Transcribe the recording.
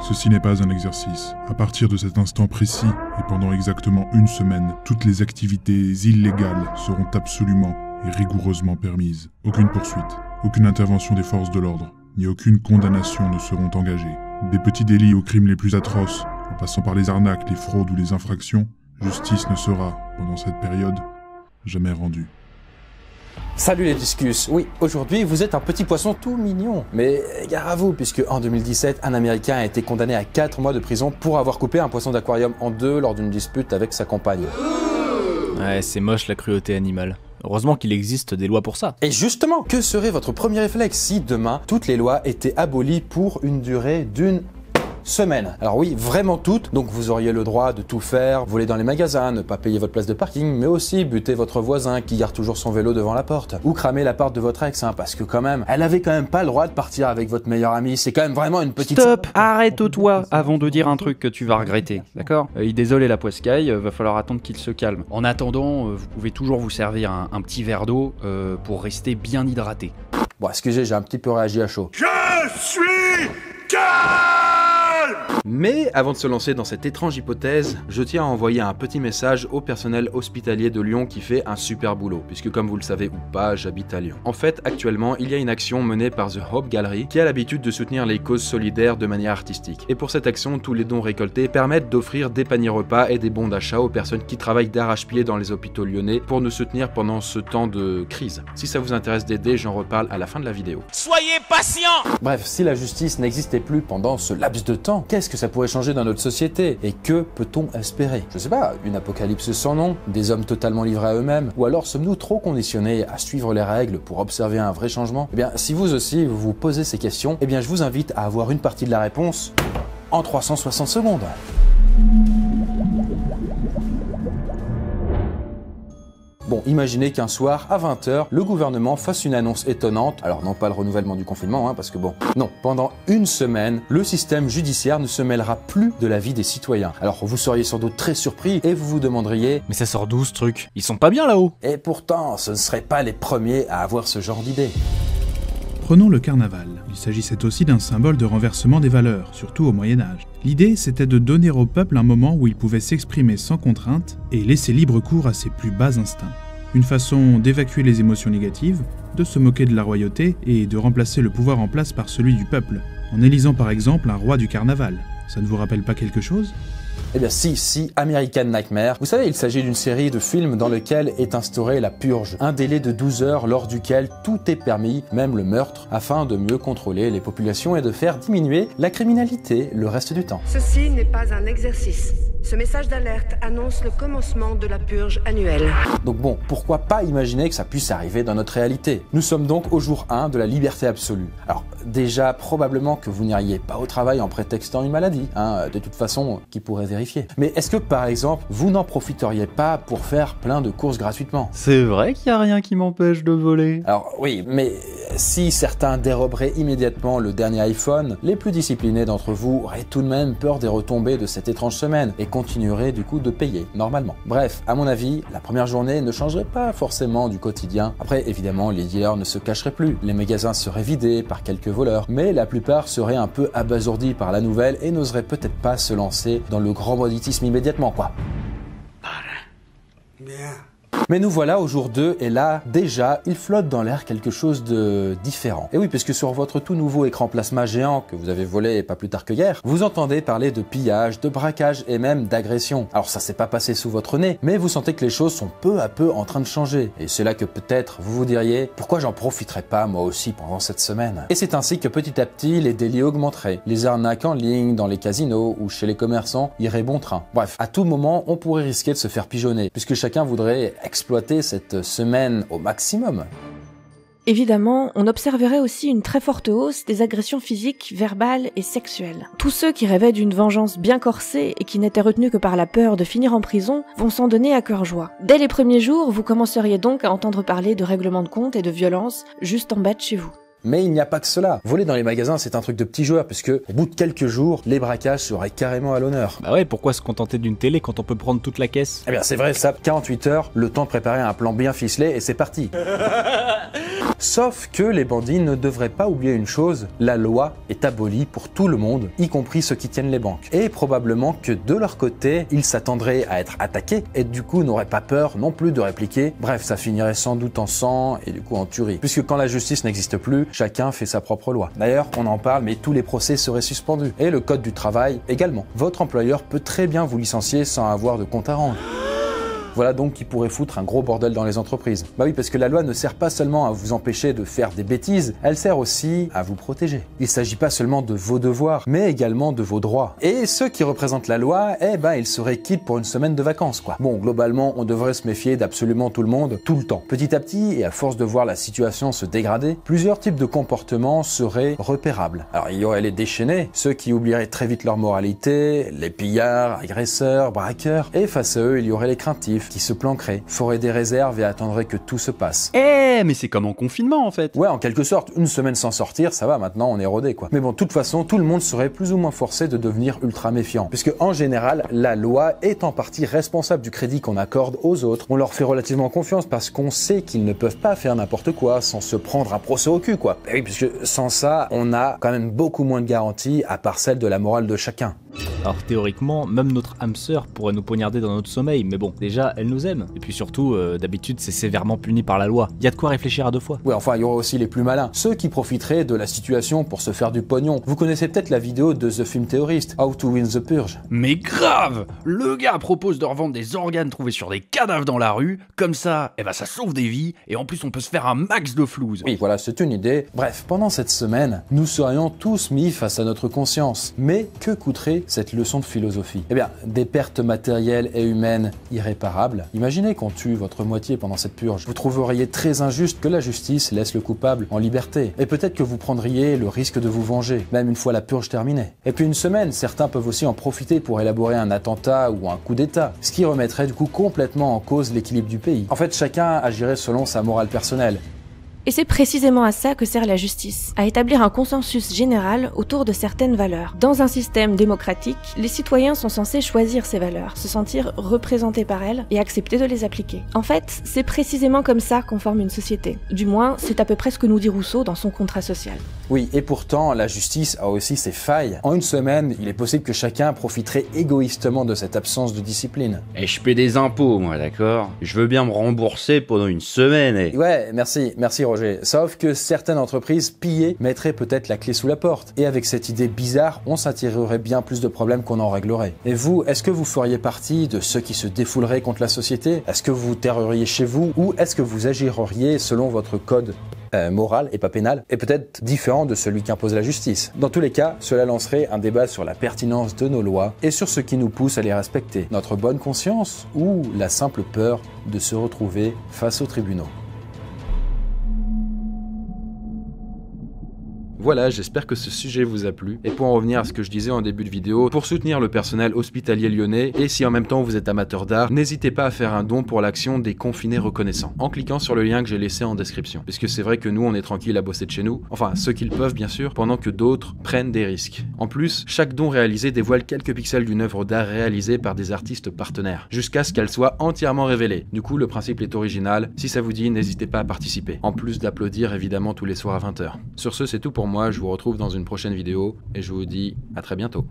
Ceci n'est pas un exercice. À partir de cet instant précis, et pendant exactement une semaine, toutes les activités illégales seront absolument et rigoureusement permises. Aucune poursuite, aucune intervention des forces de l'ordre, ni aucune condamnation ne seront engagées. Des petits délits aux crimes les plus atroces, en passant par les arnaques, les fraudes ou les infractions, justice ne sera, pendant cette période, jamais rendue. Salut les discus, oui, aujourd'hui vous êtes un petit poisson tout mignon. Mais gare à vous, puisque en 2017, un Américain a été condamné à 4 mois de prison pour avoir coupé un poisson d'aquarium en deux lors d'une dispute avec sa compagne. Ouais, c'est moche la cruauté animale. Heureusement qu'il existe des lois pour ça. Et justement, que serait votre premier réflexe si demain, toutes les lois étaient abolies pour une durée d'une semaine? Alors oui, vraiment toutes, donc vous auriez le droit de tout faire, voler dans les magasins, ne pas payer votre place de parking, mais aussi buter votre voisin qui garde toujours son vélo devant la porte, ou cramer la porte de votre ex, hein, parce que quand même, elle avait quand même pas le droit de partir avec votre meilleur ami, c'est quand même vraiment une petite... Stop! Arrête-toi avant de dire un truc que tu vas regretter, d'accord? Désolé la poiscaille, va falloir attendre qu'il se calme. En attendant, vous pouvez toujours vous servir un petit verre d'eau pour rester bien hydraté. Bon, excusez, j'ai un petit peu réagi à chaud. Je suis calme! Mais avant de se lancer dans cette étrange hypothèse, je tiens à envoyer un petit message au personnel hospitalier de Lyon qui fait un super boulot, puisque comme vous le savez ou pas, j'habite à Lyon. En fait, actuellement, il y a une action menée par The Hope Gallery qui a l'habitude de soutenir les causes solidaires de manière artistique. Et pour cette action, tous les dons récoltés permettent d'offrir des paniers repas et des bons d'achat aux personnes qui travaillent d'arrache-pied dans les hôpitaux lyonnais pour nous soutenir pendant ce temps de crise. Si ça vous intéresse d'aider, j'en reparle à la fin de la vidéo. Soyez patients! Bref, si la justice n'existait plus pendant ce laps de temps, qu'est-ce que ça pourrait changer dans notre société? Et que peut-on espérer? Je sais pas, une apocalypse sans nom, des hommes totalement livrés à eux-mêmes, ou alors sommes-nous trop conditionnés à suivre les règles pour observer un vrai changement? Eh bien, si vous aussi vous vous posez ces questions, eh bien je vous invite à avoir une partie de la réponse en 360 secondes. Bon, imaginez qu'un soir, à 20 h, le gouvernement fasse une annonce étonnante. Alors non pas le renouvellement du confinement, parce que bon... Non, pendant une semaine, le système judiciaire ne se mêlera plus de la vie des citoyens. Alors vous seriez sans doute très surpris et vous vous demanderiez... Mais ça sort d'où ce truc? Ils sont pas bien là-haut? Et pourtant, ce ne seraient pas les premiers à avoir ce genre d'idée. Prenons le carnaval. Il s'agissait aussi d'un symbole de renversement des valeurs, surtout au Moyen-Âge. L'idée, c'était de donner au peuple un moment où il pouvait s'exprimer sans contrainte et laisser libre cours à ses plus bas instincts. Une façon d'évacuer les émotions négatives, de se moquer de la royauté et de remplacer le pouvoir en place par celui du peuple, en élisant par exemple un roi du carnaval. Ça ne vous rappelle pas quelque chose ? Eh bien si, American Nightmare. Vous savez, il s'agit d'une série de films dans lequel est instaurée la purge, un délai de 12 heures lors duquel tout est permis, même le meurtre, afin de mieux contrôler les populations et de faire diminuer la criminalité le reste du temps. Ceci n'est pas un exercice. Ce message d'alerte annonce le commencement de la purge annuelle. Donc bon, pourquoi pas imaginer que ça puisse arriver dans notre réalité? Nous sommes donc au jour 1 de la liberté absolue. Alors déjà, probablement que vous n'iriez pas au travail en prétextant une maladie, de toute façon, qui pourrait vérifier. Mais est-ce que par exemple, vous n'en profiteriez pas pour faire plein de courses gratuitement? C'est vrai qu'il n'y a rien qui m'empêche de voler. Alors oui, mais si certains déroberaient immédiatement le dernier iPhone, les plus disciplinés d'entre vous auraient tout de même peur des retombées de cette étrange semaine et continueraient du coup de payer, normalement. Bref, à mon avis, la première journée ne changerait pas forcément du quotidien. Après, évidemment, les dealers ne se cacheraient plus, les magasins seraient vidés par quelques voleurs, mais la plupart seraient un peu abasourdis par la nouvelle et n'oseraient peut-être pas se lancer dans le grand banditisme immédiatement, quoi. Bien. Mais nous voilà au jour 2 et là, déjà, il flotte dans l'air quelque chose de différent. Et oui, puisque sur votre tout nouveau écran plasma géant que vous avez volé pas plus tard que hier, vous entendez parler de pillage, de braquage et même d'agression. Alors ça s'est pas passé sous votre nez, mais vous sentez que les choses sont peu à peu en train de changer. Et c'est là que peut-être vous vous diriez, pourquoi j'en profiterais pas moi aussi pendant cette semaine? Et c'est ainsi que petit à petit, les délits augmenteraient. Les arnaques en ligne, dans les casinos ou chez les commerçants iraient bon train. Bref, à tout moment, on pourrait risquer de se faire pigeonner, puisque chacun voudrait exploiter cette semaine au maximum. Évidemment, on observerait aussi une très forte hausse des agressions physiques, verbales et sexuelles. Tous ceux qui rêvaient d'une vengeance bien corsée et qui n'étaient retenus que par la peur de finir en prison vont s'en donner à cœur joie. Dès les premiers jours, vous commenceriez donc à entendre parler de règlements de compte et de violence juste en bas de chez vous. Mais il n'y a pas que cela. Voler dans les magasins, c'est un truc de petit joueur, puisque au bout de quelques jours, les braquages seraient carrément à l'honneur. Bah ouais, pourquoi se contenter d'une télé quand on peut prendre toute la caisse? Eh bien c'est vrai ça, 48 heures, le temps de préparer un plan bien ficelé et c'est parti. Sauf que les bandits ne devraient pas oublier une chose, la loi est abolie pour tout le monde, y compris ceux qui tiennent les banques. Et probablement que de leur côté, ils s'attendraient à être attaqués et du coup n'auraient pas peur non plus de répliquer. Bref, ça finirait sans doute en sang et du coup en tuerie. Puisque quand la justice n'existe plus, chacun fait sa propre loi. D'ailleurs, on en parle, mais tous les procès seraient suspendus. Et le code du travail également. Votre employeur peut très bien vous licencier sans avoir de compte à rendre. Voilà donc qui pourrait foutre un gros bordel dans les entreprises. Bah oui, parce que la loi ne sert pas seulement à vous empêcher de faire des bêtises, elle sert aussi à vous protéger. Il ne s'agit pas seulement de vos devoirs, mais également de vos droits. Et ceux qui représentent la loi, eh ben ils seraient quittes pour une semaine de vacances, quoi. Bon, globalement, on devrait se méfier d'absolument tout le monde, tout le temps. Petit à petit, et à force de voir la situation se dégrader, plusieurs types de comportements seraient repérables. Alors il y aurait les déchaînés, ceux qui oublieraient très vite leur moralité, les pillards, agresseurs, braqueurs, et face à eux, il y aurait les craintifs, qui se planqueraient, feraient des réserves et attendraient que tout se passe. Mais c'est comme en confinement en fait. Ouais, en quelque sorte, une semaine sans sortir, ça va, maintenant on est rodé quoi. Mais bon, de toute façon, tout le monde serait plus ou moins forcé de devenir ultra méfiant. Puisque en général, la loi est en partie responsable du crédit qu'on accorde aux autres. On leur fait relativement confiance parce qu'on sait qu'ils ne peuvent pas faire n'importe quoi sans se prendre un procès au cul quoi. Et oui, puisque sans ça, on a quand même beaucoup moins de garanties à part celle de la morale de chacun. Alors théoriquement, même notre âme sœur pourrait nous poignarder dans notre sommeil, mais bon, déjà, elle nous aime. Et puis surtout, d'habitude, c'est sévèrement puni par la loi. Y a de quoi réfléchir à deux fois. Ouais, enfin, il y aura aussi les plus malins. Ceux qui profiteraient de la situation pour se faire du pognon. Vous connaissez peut-être la vidéo de The Film Theorist, How to Win the Purge. Mais grave! Le gars propose de revendre des organes trouvés sur des cadavres dans la rue, comme ça, eh ben ça sauve des vies, et en plus on peut se faire un max de flouze. Oui, voilà, c'est une idée. Bref, pendant cette semaine, nous serions tous mis face à notre conscience. Mais que coûterait cette leçon de philosophie? Eh bien, des pertes matérielles et humaines irréparables. Imaginez qu'on tue votre moitié pendant cette purge. Vous trouveriez très injuste que la justice laisse le coupable en liberté. Et peut-être que vous prendriez le risque de vous venger, même une fois la purge terminée. Et puis une semaine, certains peuvent aussi en profiter pour élaborer un attentat ou un coup d'état, ce qui remettrait du coup complètement en cause l'équilibre du pays. En fait, chacun agirait selon sa morale personnelle. Et c'est précisément à ça que sert la justice, à établir un consensus général autour de certaines valeurs. Dans un système démocratique, les citoyens sont censés choisir ces valeurs, se sentir représentés par elles et accepter de les appliquer. En fait, c'est précisément comme ça qu'on forme une société. Du moins, c'est à peu près ce que nous dit Rousseau dans son contrat social. Oui, et pourtant, la justice a aussi ses failles. En une semaine, il est possible que chacun profiterait égoïstement de cette absence de discipline. Et je paie des impôts, moi, d'accord? Je veux bien me rembourser pendant une semaine, Ouais, merci Roger. Sauf que certaines entreprises pillées mettraient peut-être la clé sous la porte. Et avec cette idée bizarre, on s'attirerait bien plus de problèmes qu'on en réglerait. Et vous, est-ce que vous feriez partie de ceux qui se défouleraient contre la société? Est-ce que vous terreriez chez vous? Ou est-ce que vous agiriez selon votre code moral et pas pénal, et peut-être différent de celui qu'impose la justice? Dans tous les cas, cela lancerait un débat sur la pertinence de nos lois et sur ce qui nous pousse à les respecter. Notre bonne conscience ou la simple peur de se retrouver face aux tribunaux? Voilà, j'espère que ce sujet vous a plu. Et pour en revenir à ce que je disais en début de vidéo, pour soutenir le personnel hospitalier lyonnais, et si en même temps vous êtes amateur d'art, n'hésitez pas à faire un don pour l'action des confinés reconnaissants, en cliquant sur le lien que j'ai laissé en description. Puisque c'est vrai que nous, on est tranquille à bosser de chez nous, enfin ceux qui le peuvent bien sûr, pendant que d'autres prennent des risques. En plus, chaque don réalisé dévoile quelques pixels d'une œuvre d'art réalisée par des artistes partenaires, jusqu'à ce qu'elle soit entièrement révélée. Du coup, le principe est original, si ça vous dit, n'hésitez pas à participer. En plus d'applaudir évidemment tous les soirs à 20h. Sur ce, c'est tout pour moi, je vous retrouve dans une prochaine vidéo et je vous dis à très bientôt.